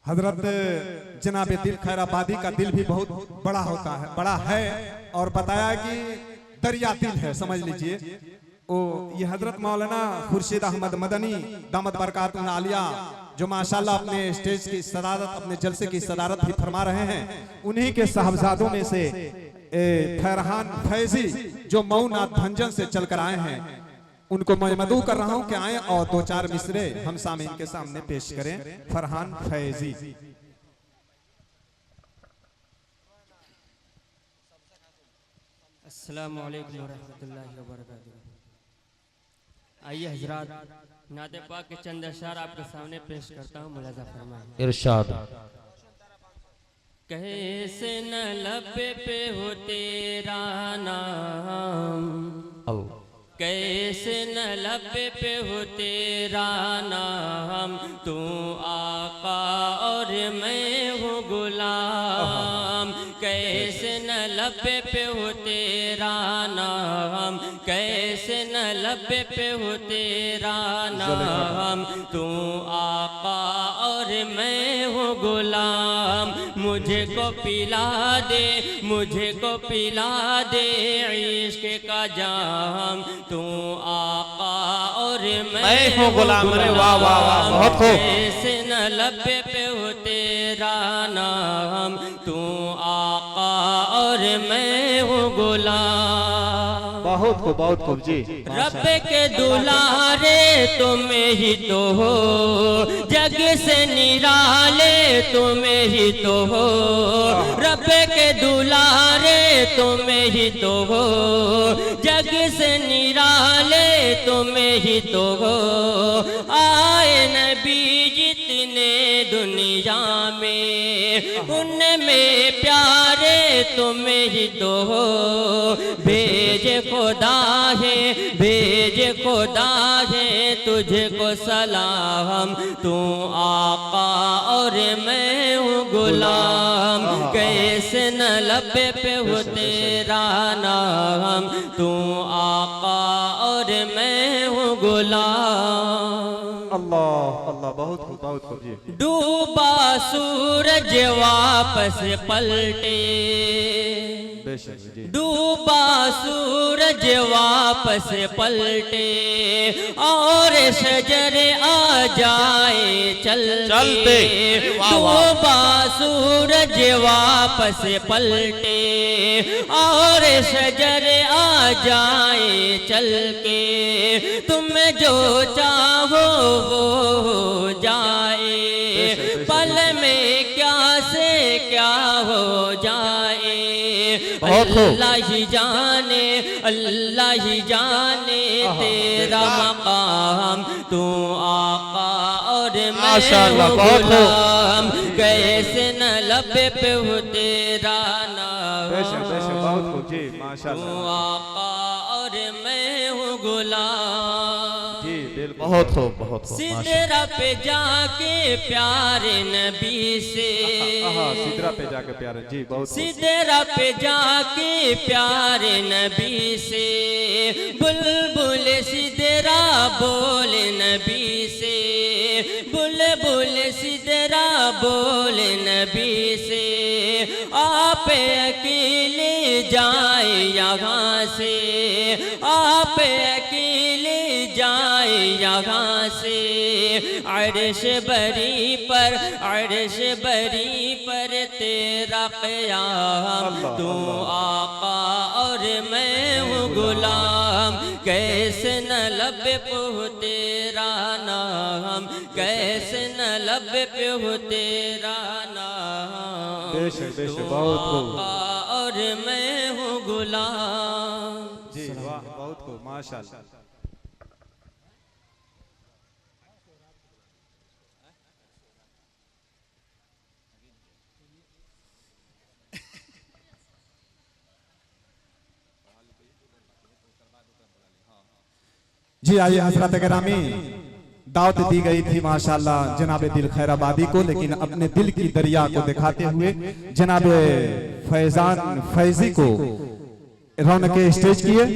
हजरत जनाब दिल खैराबादी का दिल भी बहुत बड़ा होता है, बड़ा है, और बताया कि दरिया दिल है, समझ लीजिए। वो ये हजरत मौलाना खुर्शीद अहमद मदनी दामद बरकातुहुल आलिया जो माशाल्लाह अपने स्टेज की सदारत, अपने जलसे की सदारत भी फरमा रहे हैं, उन्हीं के साहबजादों में से फरहान फैजी जो मऊ नाथ भंजन से चलकर आए हैं, उनको मैं मदऊ कर रहा हूं कि आए और दो चार मिसरे हम सामीन के सामने पेश करें। फरहान फैजी। अस्सलामु अलैकुम वरहमतुल्लाहि वबरकातुहू। आइए हजरात, नाते पाक के चंद अशआर आपके सामने पेश करता हूँ, मुलाजा फरमाएं। इरशाद। कैसे न लब पे हो तेरा नाम, कैसे न लब पे हो तेरा नाम, तू आका और मैं हूँ गुलाम। कैसे न लब पे हो तेरा नाम, कैसे न लब पे हो तेरा नाम, तू आका और मैं हूँ गुलाम। मुझे को पिला दे, मुझे को पिला दे इश्क का जाम, तू आका और मैं हूँ गुलाम। अरे वाह वाह वाह, बहुत खूब। कैसे न लब पे हो तेरा नाम, तू आका और मैं हूँ गुलाम। बहुत खूब, बहुत खूब जी। रब के दुलारे तुम ही तो हो, जग से निराले तुम ही तो हो। रब के दुलारे तुम ही तो हो, जग से निराले तुम ही तो हो। आए नबी जितने दुनिया में, उनमें प्यारे तुम ही तो हो। भेजे खुदा है, भेजे खुदा है तुझको सलाम, तू आका और मैं हूँ गुलाम। कैसे न लब पे हो तेरा नाम, तू आका और मैं हूँ गुलाम। अल्लाह अल्लाह, बहुत खूब, बहुत खूब जी। डूबा सूरज वापस पलटे, डूबा सूरज वापस पलटे, और शजर आ जाए चलते। डूबा सूरज वापस पलटे, और शजर आ जाए चल के। तुम जो चाहो वो हो जाए, पल में क्या से क्या हो जाए। अल्लाह ही जाने, अल्लाह ही जाने तेरा मकाम, तू आका और मैं गुलाम। कैसे न लब पे हो तेरा नाम, तू आका और मैं हूँ गुलाम। जी दिल बहुत खूब, बहुत खूब। सिदरा पे जाके प्यारे नबी से, सिदरा पे जाके प्यारे जी, बहुत। सिदरा पे जाके प्यारे नबी से, बुलबुल सिदरा बोले नबी से, बुलबुल सिदरा बोले नबी से। आप अकेले जाए यहाँ से, आप अकेले जाए यहाँ से। अर्श बरी पर, अर्श बरी पर तेरा क़याम, तू आका और मैं हूँ गुलाम। कैसे न लब पे हो तेरा नाम, कैसे न लब पे हो तेरा नाम, तू आका और मैं हूँ गुलाम। जी वाह, बहुत खूब, माशाअल्लाह। जी आइए हजरत गिरामी, दावत दी गई थी माशाल्लाह जनाब दिल खैराबादी को, लेकिन अपने दिल की दरिया को दिखाते हुए जनाब फैजान फैजी को रौनक स्टेज किए।